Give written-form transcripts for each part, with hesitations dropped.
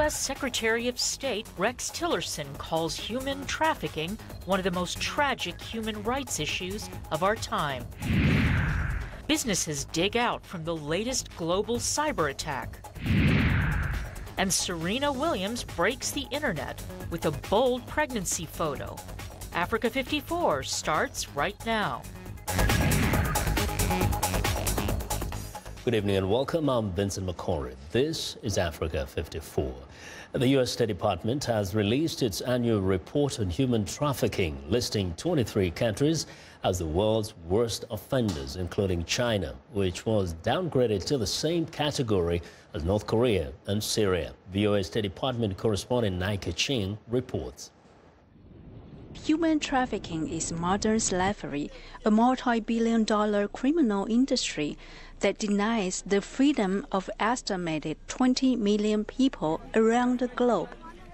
U.S. Secretary of State Rex Tillerson calls human trafficking one of the most tragic human rights issues of our time. Businesses dig out from the latest global cyber attack. And Serena Williams breaks the internet with a bold pregnancy photo. Africa 54 starts right now. Good evening and welcome. I'm Vincent McCorry. This is Africa 54. The U.S. State Department has released its annual report on human trafficking, listing 23 countries as the world's worst offenders, including China, which was downgraded to the same category as North Korea and Syria. VOA State Department correspondent Nike Ching reports. Human trafficking is modern slavery, a multi-billion-dollar criminal industry that denies the freedom of estimated 20 million people around the globe,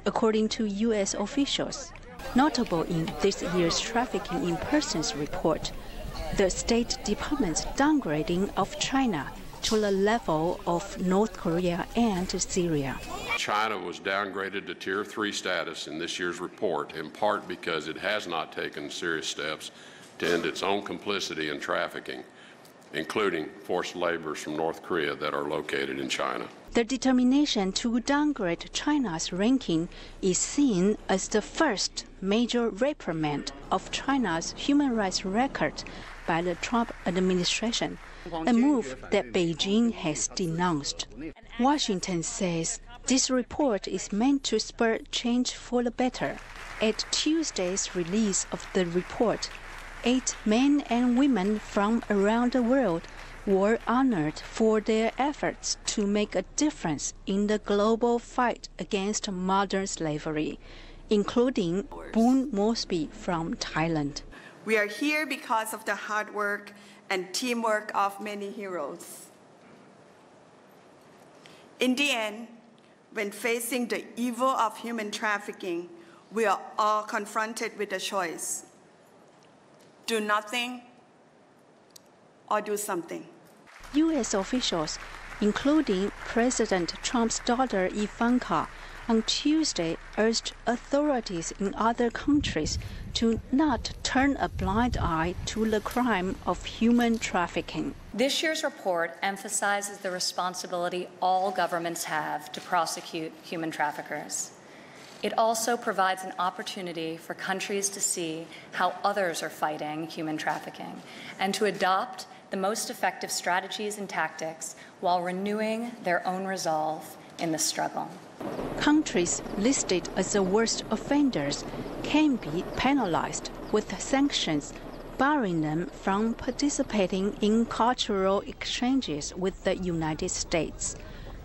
according to U.S. officials. Notable in this year's Trafficking in Persons report, the State Department's downgrading of China to the level of North Korea and Syria. China was downgraded to Tier 3 status in this year's report, in part because it has not taken serious steps to end its own complicity in trafficking, including forced laborers from North Korea that are located in China. The determination to downgrade China's ranking is seen as the first major reprimand of China's human rights record by the Trump administration, a move that Beijing has denounced. Washington says this report is meant to spur change for the better. At Tuesday's release of the report, 8 men and women from around the world were honored for their efforts to make a difference in the global fight against modern slavery, including Boone Mosby from Thailand. We are here because of the hard work and teamwork of many heroes. In the end, when facing the evil of human trafficking, we are all confronted with a choice: do nothing or do something. U.S. officials, including President Trump's daughter Ivanka, on Tuesday urged authorities in other countries to not turn a blind eye to the crime of human trafficking. This year's report emphasizes the responsibility all governments have to prosecute human traffickers. It also provides an opportunity for countries to see how others are fighting human trafficking and to adopt the most effective strategies and tactics while renewing their own resolve in the struggle. Countries listed as the worst offenders can be penalized with sanctions, barring them from participating in cultural exchanges with the United States.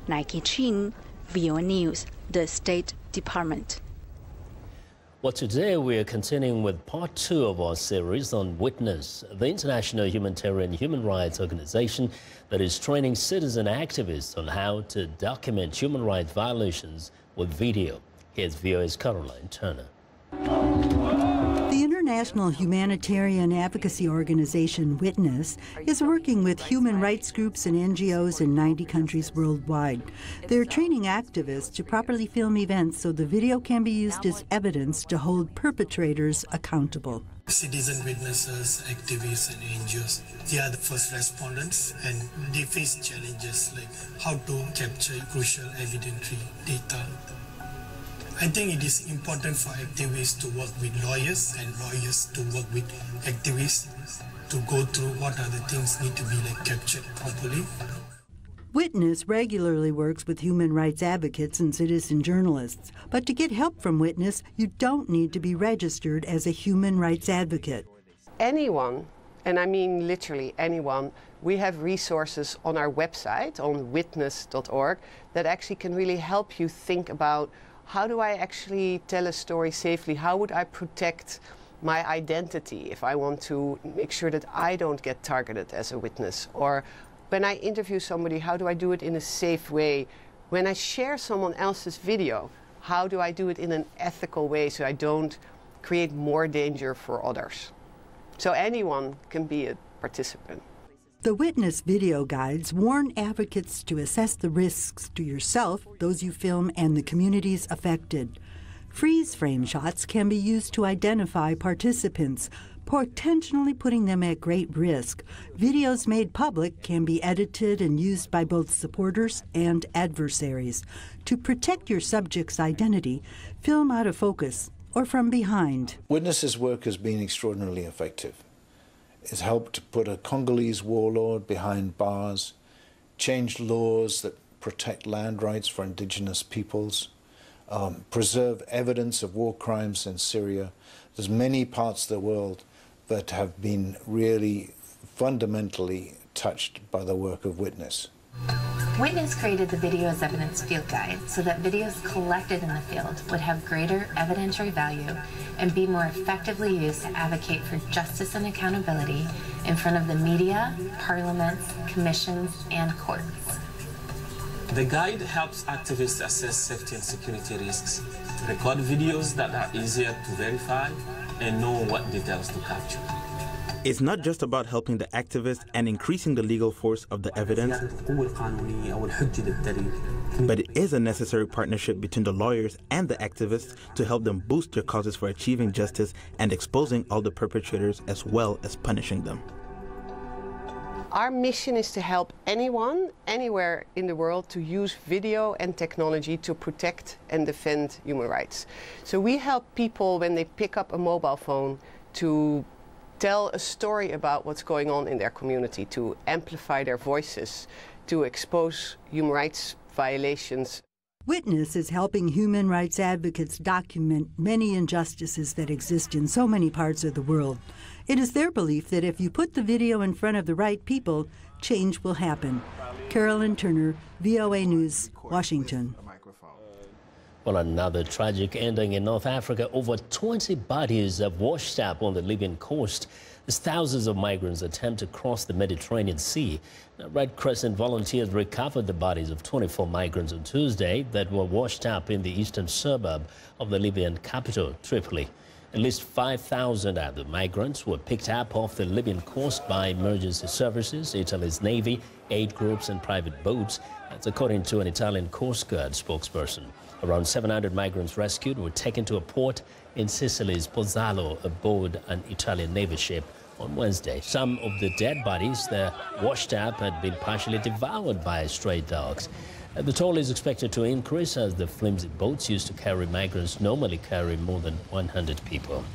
Nike Chin, VOA News, the State Department. Well, today we are continuing with part 2 of our series on Witness, the international humanitarian human rights organization that is training citizen activists on how to document human rights violations with video. Here's VOA's Caroline Turner. The international humanitarian advocacy organization Witness is working with human rights groups and NGOs in 90 countries worldwide. They're training activists to properly film events so the video can be used as evidence to hold perpetrators accountable. Citizen witnesses, activists and NGOs, they are the first respondents and they face challenges like how to capture crucial evidentiary data. I think it is important for activists to work with lawyers and lawyers to work with activists to go through what are the things need to be captured properly. Witness regularly works with human rights advocates and citizen journalists. But to get help from Witness, you don't need to be registered as a human rights advocate. Anyone, and I mean literally anyone, we have resources on our website, on witness.org, that actually can really help you think about how do I actually tell a story safely? How would I protect my identity if I want to make sure that I don't get targeted as a witness? Or when I interview somebody, how do I do it in a safe way? When I share someone else's video, how do I do it in an ethical way so I don't create more danger for others? So anyone can be a participant. The Witness video guides warn advocates to assess the risks to yourself, those you film, and the communities affected. Freeze frame shots can be used to identify participants, potentially putting them at great risk. Videos made public can be edited and used by both supporters and adversaries. To protect your subject's identity, film out of focus or from behind. Witness's work has been extraordinarily effective. It's helped put a Congolese warlord behind bars, changed laws that protect land rights for indigenous peoples, preserve evidence of war crimes in Syria. There's many parts of the world that have been really fundamentally touched by the work of Witness. Witness created the Video as Evidence field guide so that videos collected in the field would have greater evidentiary value and be more effectively used to advocate for justice and accountability in front of the media, parliaments, commissions, and courts. The guide helps activists assess safety and security risks, record videos that are easier to verify, and know what details to capture. It's not just about helping the activists and increasing the legal force of the evidence, but it is a necessary partnership between the lawyers and the activists to help them boost their causes for achieving justice and exposing all the perpetrators as well as punishing them. Our mission is to help anyone, anywhere in the world, to use video and technology to protect and defend human rights. So we help people when they pick up a mobile phone to tell a story about what's going on in their community, to amplify their voices, to expose human rights violations. Witness is helping human rights advocates document many injustices that exist in so many parts of the world. It is their belief that if you put the video in front of the right people, change will happen. Carolyn Turner, VOA News, Washington. Well, another tragic ending in North Africa. Over 20 bodies have washed up on the Libyan coast as thousands of migrants attempt to cross the Mediterranean Sea. Now, Red Crescent volunteers recovered the bodies of 24 migrants on Tuesday that were washed up in the eastern suburb of the Libyan capital, Tripoli. At least 5,000 other migrants were picked up off the Libyan coast by emergency services, Italy's Navy, aid groups and private boats. That's according to an Italian Coast Guard spokesperson. Around 700 migrants rescued were taken to a port in Sicily's Pozzallo aboard an Italian Navy ship on Wednesday. Some of the dead bodies that washed up had been partially devoured by stray dogs. The toll is expected to increase as the flimsy boats used to carry migrants normally carry more than 100 people.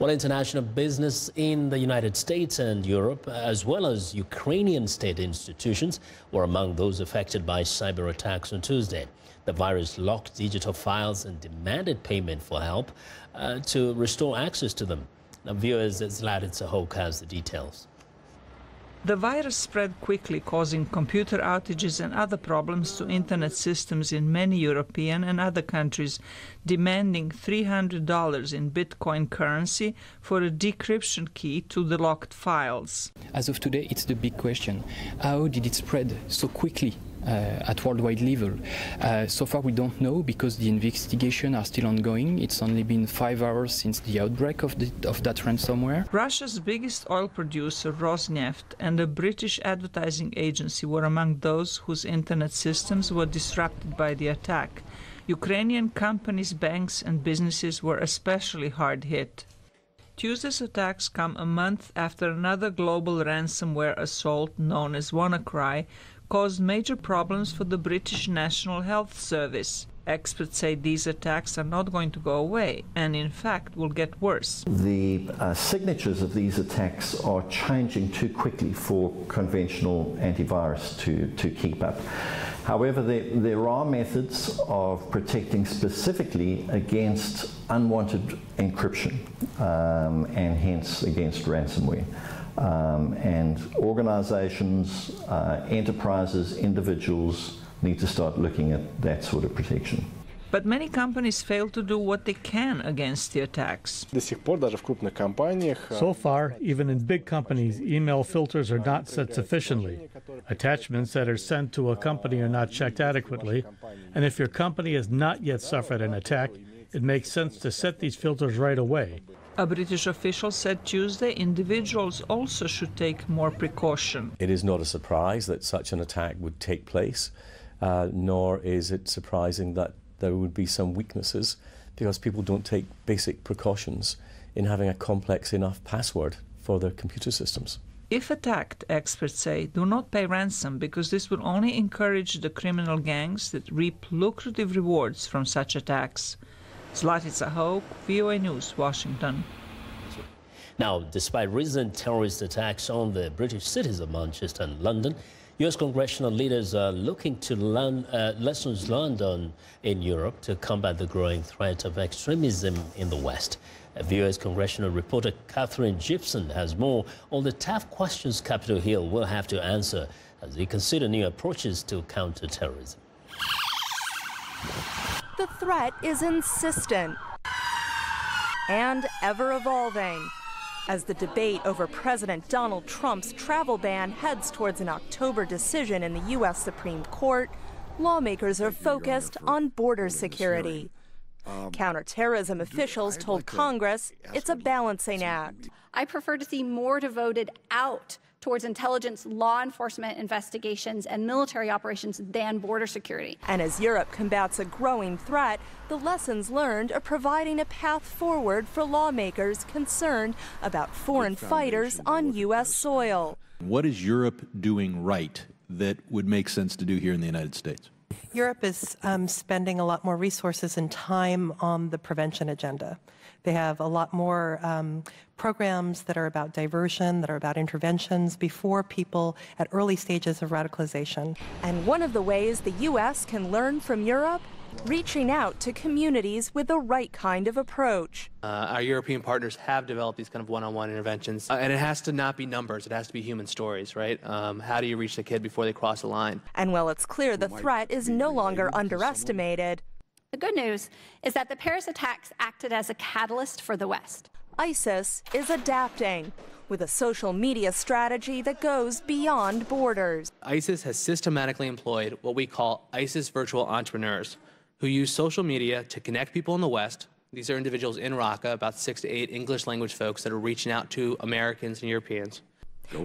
Well, international business in the United States and Europe, as well as Ukrainian state institutions, were among those affected by cyber attacks on Tuesday. The virus locked digital files and demanded payment for help to restore access to them. Now, viewers, Zlatin Sahok has the details. The virus spread quickly, causing computer outages and other problems to internet systems in many European and other countries, demanding $300 in Bitcoin currency for a decryption key to the locked files. As of today, it's the big question. How did it spread so quickly at worldwide level? So far we don't know because the investigations are still ongoing. It's only been 5 hours since the outbreak of that ransomware. Russia's biggest oil producer, Rosneft, and a British advertising agency were among those whose internet systems were disrupted by the attack. Ukrainian companies, banks and businesses were especially hard hit. Tuesday's attacks come a month after another global ransomware assault known as WannaCry caused major problems for the British National Health Service. Experts say these attacks are not going to go away and, in fact, will get worse. The signatures of these attacks are changing too quickly for conventional antivirus to keep up. However, there are methods of protecting specifically against unwanted encryption and hence against ransomware. And organizations, enterprises, individuals need to start looking at that sort of protection. But many companies fail to do what they can against the attacks. So far, even in big companies, email filters are not set sufficiently. Attachments that are sent to a company are not checked adequately. And if your company has not yet suffered an attack, it makes sense to set these filters right away. A British official said Tuesday individuals also should take more precaution. It is not a surprise that such an attack would take place, nor is it surprising that there would be some weaknesses because people don't take basic precautions in having a complex enough password for their computer systems. If attacked, experts say, do not pay ransom because this will only encourage the criminal gangs that reap lucrative rewards from such attacks. Zlatica Hoke, VOA News, Washington. Now, despite recent terrorist attacks on the British cities of Manchester and London, U.S. congressional leaders are looking to learn lessons learned in Europe to combat the growing threat of extremism in the West. VOA's congressional reporter Catherine Gibson has more on the tough questions Capitol Hill will have to answer as they consider new approaches to counter-terrorism. The threat is insistent and ever-evolving. As the debate over President Donald Trump's travel ban heads towards an October decision in the U.S. Supreme Court, lawmakers are focused on border security. Counterterrorism officials told Congress it's a balancing act. I prefer to see more devoted out towards intelligence, law enforcement investigations, and military operations than border security. And as Europe combats a growing threat, the lessons learned are providing a path forward for lawmakers concerned about foreign fighters on U.S. soil. What is Europe doing right that would make sense to do here in the United States? Europe is spending a lot more resources and time on the prevention agenda. They have a lot more programs that are about diversion, that are about interventions before people at early stages of radicalization. And one of the ways the U.S. can learn from Europe, reaching out to communities with the right kind of approach. Our European partners have developed these kind of one-on-one interventions, and it has to not be numbers, it has to be human stories, right? How do you reach the kid before they cross the line? And while it's clear the threat is no longer underestimated, the good news is that the Paris attacks acted as a catalyst for the West. ISIS is adapting with a social media strategy that goes beyond borders. ISIS has systematically employed what we call ISIS virtual entrepreneurs, who use social media to connect people in the West. These are individuals in Raqqa, about 6 to 8 English language folks that are reaching out to Americans and Europeans.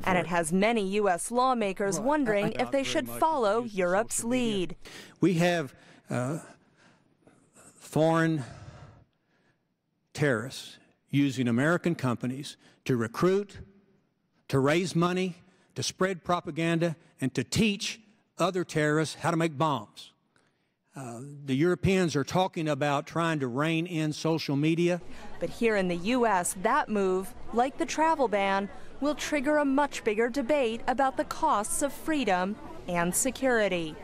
And it has many U.S. lawmakers wondering if they should follow Europe's lead. We have foreign terrorists using American companies to recruit, to raise money, to spread propaganda, and to teach other terrorists how to make bombs. The Europeans are talking about trying to rein in social media. But here in the U.S., that move, like the travel ban, will trigger a much bigger debate about the costs of freedom and security.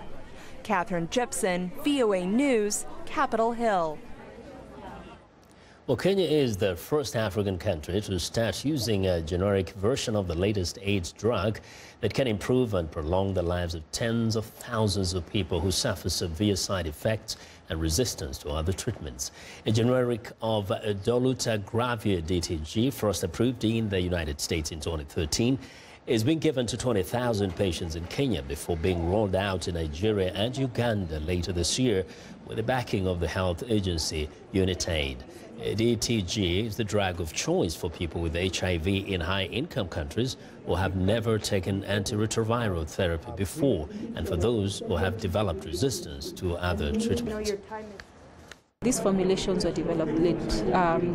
Catherine Gibson, VOA News, Capitol Hill. Well, Kenya is the first African country to start using a generic version of the latest AIDS drug that can improve and prolong the lives of tens of thousands of people who suffer severe side effects and resistance to other treatments. A generic of dolutegravir DTG, first approved in the United States in 2013, is being given to 20,000 patients in Kenya before being rolled out in Nigeria and Uganda later this year with the backing of the health agency UNITAID. DTG is the drug of choice for people with HIV in high-income countries who have never taken antiretroviral therapy before, and for those who have developed resistance to other treatments. These formulations were developed late.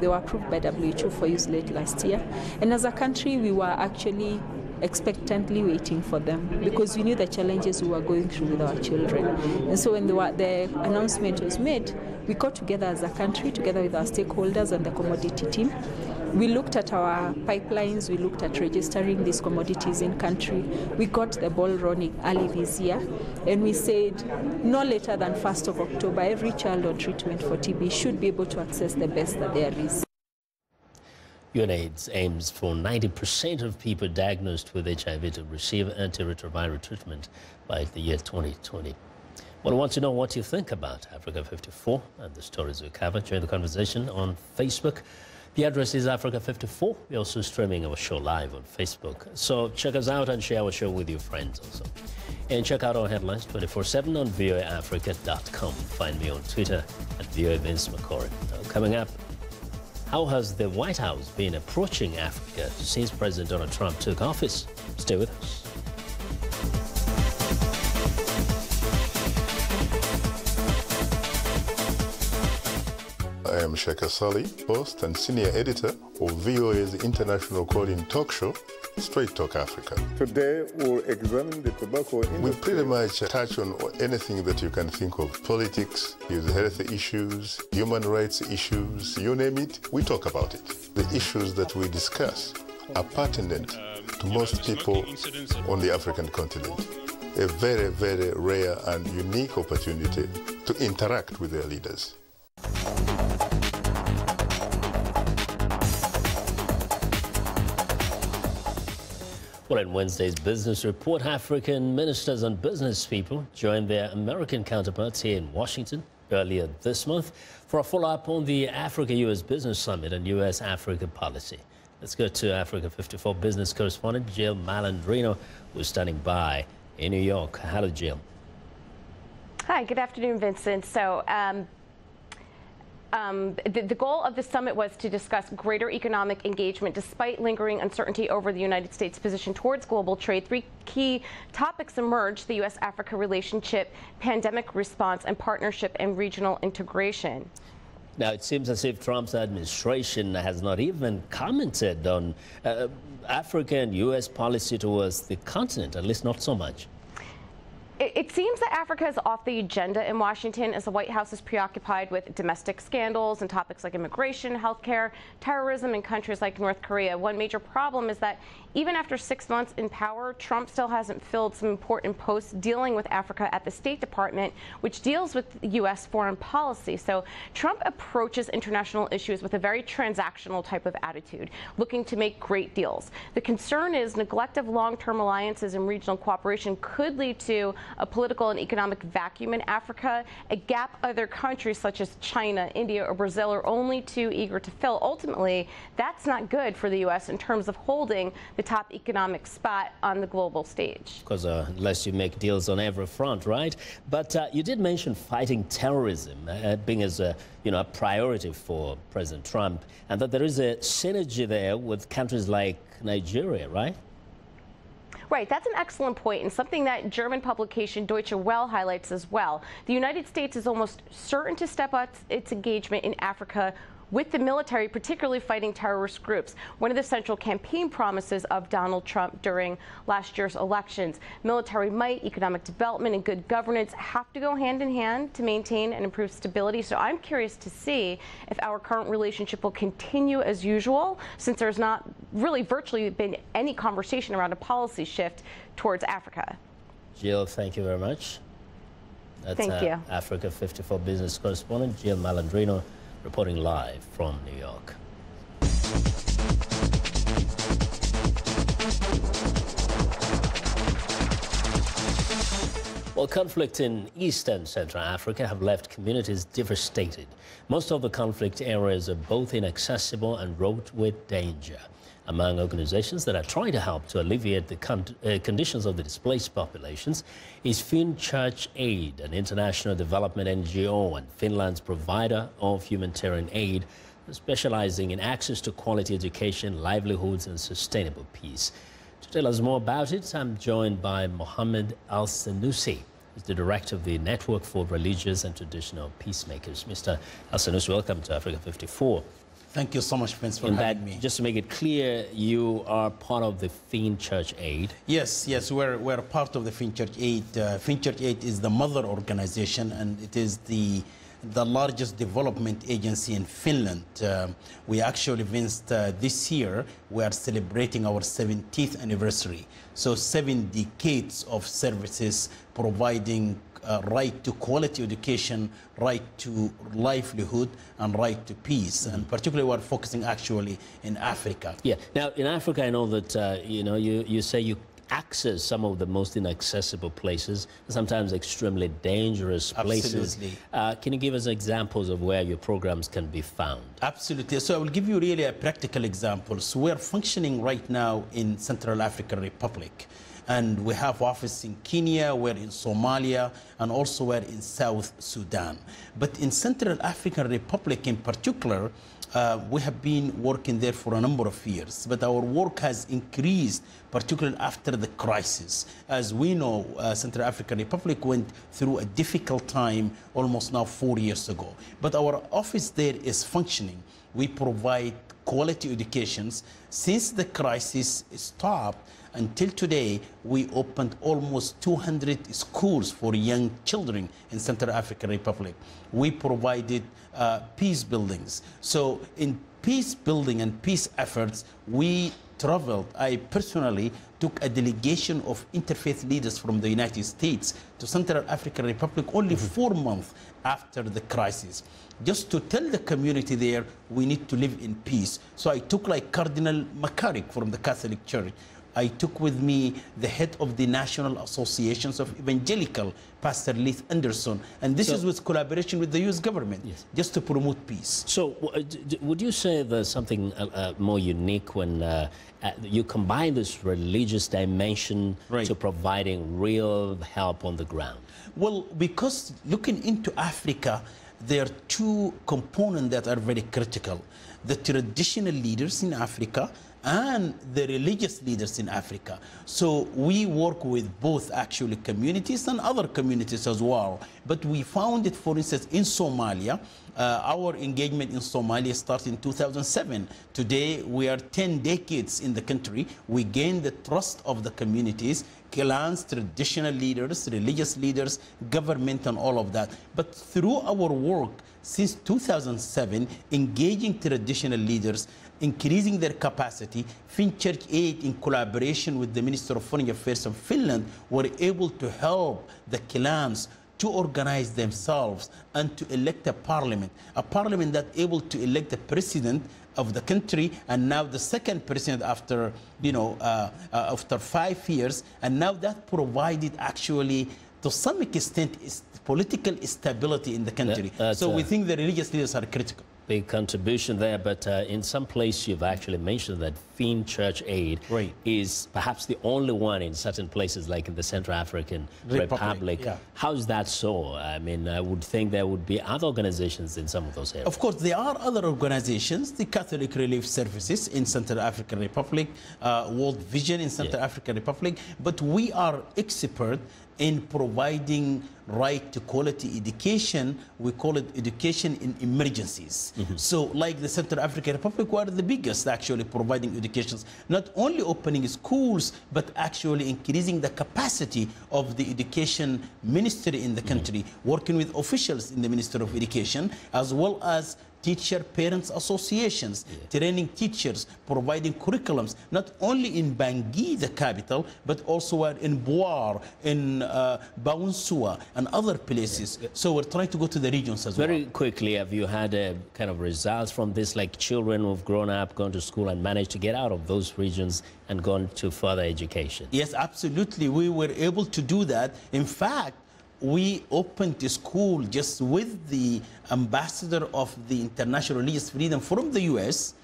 They were approved by WHO for use late last year. And as a country, we were actually expectantly waiting for them because we knew the challenges we were going through with our children. And so when the announcement was made, we got together as a country, together with our stakeholders and the commodity team. We looked at our pipelines, we looked at registering these commodities in country. We got the ball rolling early this year, and we said no later than 1st of October, every child on treatment for TB should be able to access the best that there is. UNAIDS aims for 90% of people diagnosed with HIV to receive antiretroviral treatment by the year 2020. Well, I want to know what you think about Africa 54 and the stories we cover. Join the conversation on Facebook. The address is Africa 54. We're also streaming our show live on Facebook. So check us out and share our show with your friends also. And check out our headlines 24/7 on voaafrica.com. Find me on Twitter at VOA Vince McCory. Coming up, How has the White House been approaching Africa since President Donald Trump took office? Stay with us. I am Sheka Sali, host and senior editor of VOA's international call-in talk show, Straight Talk Africa. Today, we'll examine the tobacco industry. We pretty much touch on anything that you can think of. Politics, health issues, human rights issues, you name it, we talk about it. The issues that we discuss are pertinent to most people on the African continent. A very, very rare and unique opportunity to interact with their leaders. Well, in Wednesday's business report, African ministers and business people joined their American counterparts here in Washington earlier this month for a follow-up on the Africa-U.S. Business Summit and U.S.-Africa policy. Let's go to Africa 54 business correspondent Jill Malandrino, who's standing by in New York. Hello, Jill. Hi, good afternoon, Vincent. So, the goal of the summit was to discuss greater economic engagement despite lingering uncertainty over the United States' position towards global trade. Three key topics emerged: the U.S.-Africa relationship, pandemic response, and partnership and regional integration. Now, it seems as if Trump's administration has not even commented on Africa and U.S. policy towards the continent, at least not so much. It seems that Africa is off the agenda in Washington as the White House is preoccupied with domestic scandals and topics like immigration, healthcare, terrorism in countries like North Korea. One major problem is that even after 6 months in power, Trump still hasn't filled some important posts dealing with Africa at the State Department, which deals with U.S. foreign policy. So Trump approaches international issues with a very transactional type of attitude, looking to make great deals. The concern is neglect of long-term alliances and regional cooperation could lead to a political and economic vacuum in Africa, a gap other countries such as China, India, or Brazil are only too eager to fill. Ultimately, that's not good for the U.S. in terms of holding the top economic spot on the global stage. Because unless you make deals on every front, right? But you did mention fighting terrorism being as a priority for President Trump, and that there is a synergy there with countries like Nigeria, right? Right, that's an excellent point, and something that German publication Deutsche Welle highlights as well. The United States is almost certain to step up its engagement in Africa with the military, particularly fighting terrorist groups. One of the central campaign promises of Donald Trump during last year's elections. Military might, economic development, and good governance have to go hand in hand to maintain and improve stability. So I'm curious to see if our current relationship will continue as usual, since there's not really virtually been any conversation around a policy shift towards Africa. Jill, thank you very much. That's thank you. Africa 54 business correspondent Jill Malandrino, reporting live from New York. Well, conflict in East and Central Africa have left communities devastated. Most of the conflict areas are both inaccessible and wrought with danger. Among organizations that are trying to help to alleviate the conditions of the displaced populations is Finchurch Aid, an international development NGO and Finland's provider of humanitarian aid, specializing in access to quality education, livelihoods, and sustainable peace. To tell us more about it, I'm joined by Mohammed Al-Sanusi, who's the director of the Network for Religious and Traditional Peacemakers. Mr. Al-Sanusi, welcome to Africa 54. Thank you so much, Vince, for having me. Just to make it clear, you are part of the Finchurch Aid. Yes, we're part of the Finchurch Aid. Finchurch Aid is the mother organization, and it is the largest development agency in Finland. We actually, Vince, this year, we are celebrating our 70th anniversary. So 7 decades of services providing right to quality education, right to livelihood, and right to peace. And particularly we're focusing actually in Africa. Yeah. Now, in Africa, I know that, you say you access some of the most inaccessible places, sometimes extremely dangerous places. Absolutely. Can you give us examples of where your programs can be found? Absolutely. So I will give you really a practical example. So we're functioning right now in Central African Republic. And we have offices in Kenya, we're in Somalia, and also we're in South Sudan. But in Central African Republic in particular, we have been working there for a number of years, but our work has increased, particularly after the crisis. As we know, Central African Republic went through a difficult time almost now 4 years ago. But our office there is functioning. We provide quality educations. Since the crisis stopped, until today, we opened almost 200 schools for young children in Central African Republic. We provided peace buildings. So in peace building and peace efforts, we traveled. I personally took a delegation of interfaith leaders from the United States to Central African Republic only 4 months after the crisis, just to tell the community there we need to live in peace. So I took like Cardinal McCarrick from the Catholic Church. I took with me the head of the National Associations of Evangelical, Pastor Leith Anderson, and this is with collaboration with the U.S. government, just to promote peace. So would you say there's something more unique when you combine this religious dimension to providing real help on the ground? Well, because looking into Africa, there are two components that are very critical. The traditional leaders in Africa and the religious leaders in Africa. So we work with both actually communities and other communities as well. But we found it, for instance, in Somalia. Our engagement in Somalia started in 2007. Today, we are 10 decades in the country. We gained the trust of the communities, clans, traditional leaders, religious leaders, government, and all of that. But through our work since 2007, engaging traditional leaders, increasing their capacity, Finchurch Aid, in collaboration with the Minister of Foreign Affairs of Finland, were able to help the clans to organize themselves and to elect a parliament that able to elect the president of the country, and now the second president after, after 5 years, and now that provided actually, to some extent, political stability in the country. So we think the religious leaders are critical. Big contribution there, but in some place you've actually mentioned that Finchurch Aid is perhaps the only one in certain places, like in the Central African Republic. How is that so? I mean, I would think there would be other organizations in some of those areas. Of course, there are other organizations, the Catholic Relief Services in Central African Republic, World Vision in Central African Republic, but we are expert in providing right to quality education. We call it education in emergencies. So like the Central African Republic, we are the biggest actually providing educations, not only opening schools, but actually increasing the capacity of the education ministry in the country, working with officials in the Ministry of Education, as well as teacher parents associations, training teachers, providing curriculums, not only in Bangui, the capital, but also in Boar, in Baunsua, and other places. So we're trying to go to the regions as well. Very quickly, have you had kind of results from this, like children who've grown up, gone to school, and managed to get out of those regions and gone to further education? Yes, absolutely. We were able to do that. In fact, we opened the school just with the ambassador of the International Religious Freedom from the U.S.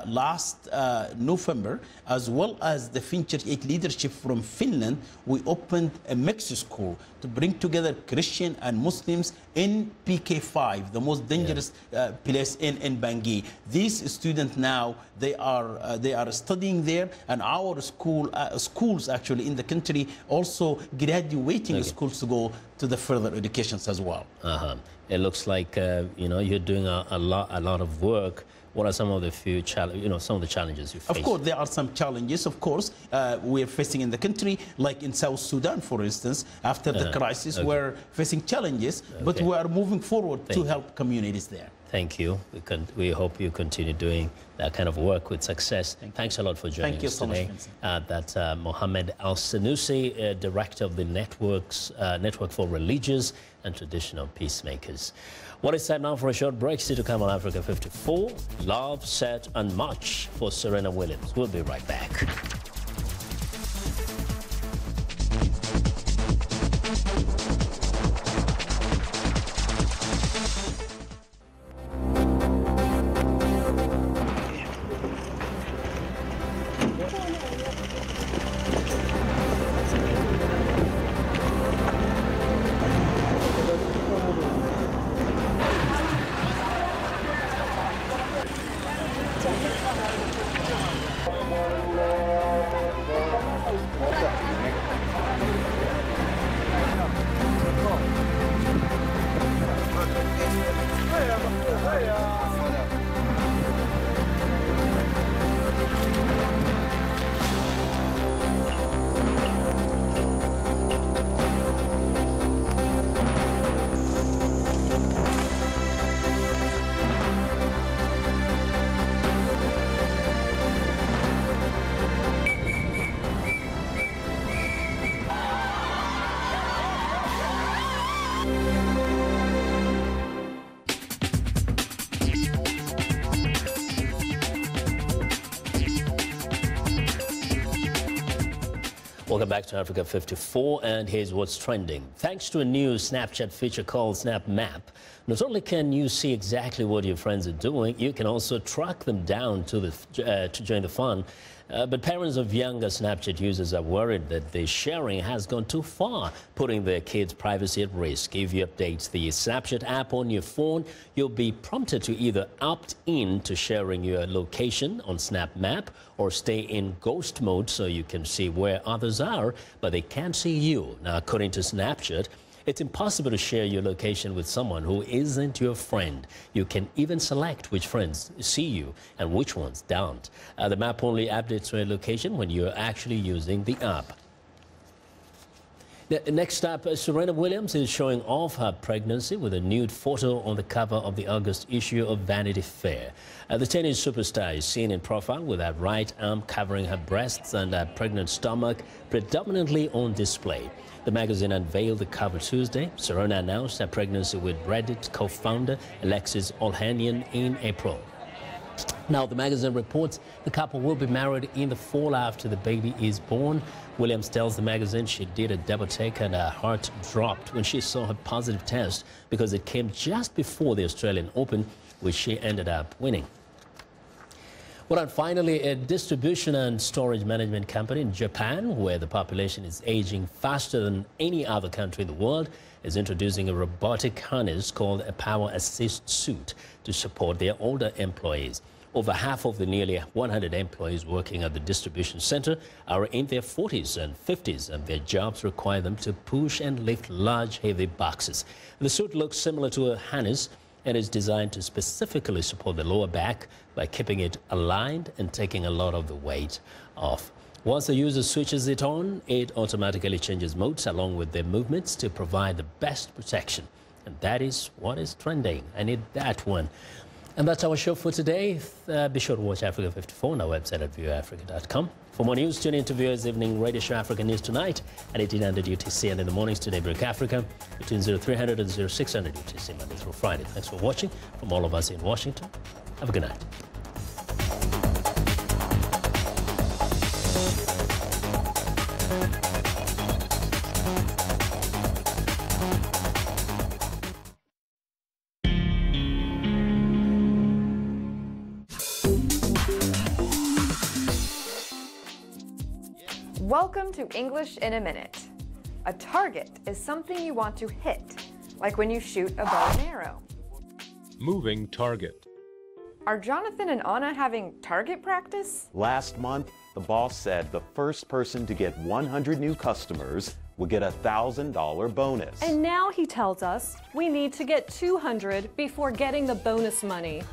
Last November, as well as the Finchurch Aid leadership from Finland. We opened a mixed school to bring together Christian and Muslims in PK5, the most dangerous place in Bangui. These students now, they are studying there, and our schools actually in the country also graduating schools to go to the further educations as well. It looks like you're doing a lot of work. What are some of the some of the challenges you face? Of course, there are some challenges. Of course, we're facing in the country, like in South Sudan, for instance. After the crisis, we're facing challenges, but we are moving forward to help communities there. Thank you. We hope you continue doing that kind of work with success. Thanks a lot for joining us today. That's Mohammed Al-Sanusi, Director of the Network for Religious and Traditional Peacemakers. Well, it's time now for a short break. Still to come on Africa 54. Love, Set, and Much for Serena Williams. We'll be right back. Welcome back to Africa 54, and here's what's trending. Thanks to a new Snapchat feature called Snap Map, not only can you see exactly what your friends are doing, you can also track them down to join the fun. But parents of younger Snapchat users are worried that the sharing has gone too far, putting their kids' privacy at risk. If you update the Snapchat app on your phone, you'll be prompted to either opt in to sharing your location on Snap Map or stay in ghost mode so you can see where others are, but they can't see you. Now, according to Snapchat, it's impossible to share your location with someone who isn't your friend. You can even select which friends see you and which ones don't. The map only updates your location when you're actually using the app. Next up, Serena Williams is showing off her pregnancy with a nude photo on the cover of the August issue of Vanity Fair. The tennis superstar is seen in profile with her right arm covering her breasts and her pregnant stomach predominantly on display. The magazine unveiled the cover Tuesday. Serena announced her pregnancy with Reddit co-founder Alexis Ohanian in April. Now, the magazine reports the couple will be married in the fall after the baby is born. Williams tells the magazine she did a double take and her heart dropped when she saw her positive test because it came just before the Australian Open, which she ended up winning. Well, and finally, a distribution and storage management company in Japan, where the population is aging faster than any other country in the world, is introducing a robotic harness called a Power Assist Suit to support their older employees. Over half of the nearly 100 employees working at the distribution center are in their 40s and 50s, and their jobs require them to push and lift large, heavy boxes. The suit looks similar to a harness and is designed to specifically support the lower back by keeping it aligned and taking a lot of the weight off. Once the user switches it on, it automatically changes modes along with their movements to provide the best protection. And that is what is trending. I need that one. And that's our show for today. Be sure to watch Africa 54 on our website at viewafrica.com. For more news, tune in to Viewers Evening Radio Show Africa News tonight at 1800 UTC and in the mornings to Daybreak Africa between 0300 and 0600 UTC Monday through Friday. Thanks for watching. From all of us in Washington, have a good night. Welcome to English in a Minute. A target is something you want to hit, like when you shoot a bow and arrow. Moving target. Are Jonathan and Anna having target practice? Last month, the boss said the first person to get 100 new customers would get a $1,000 bonus. And now he tells us we need to get 200 before getting the bonus money.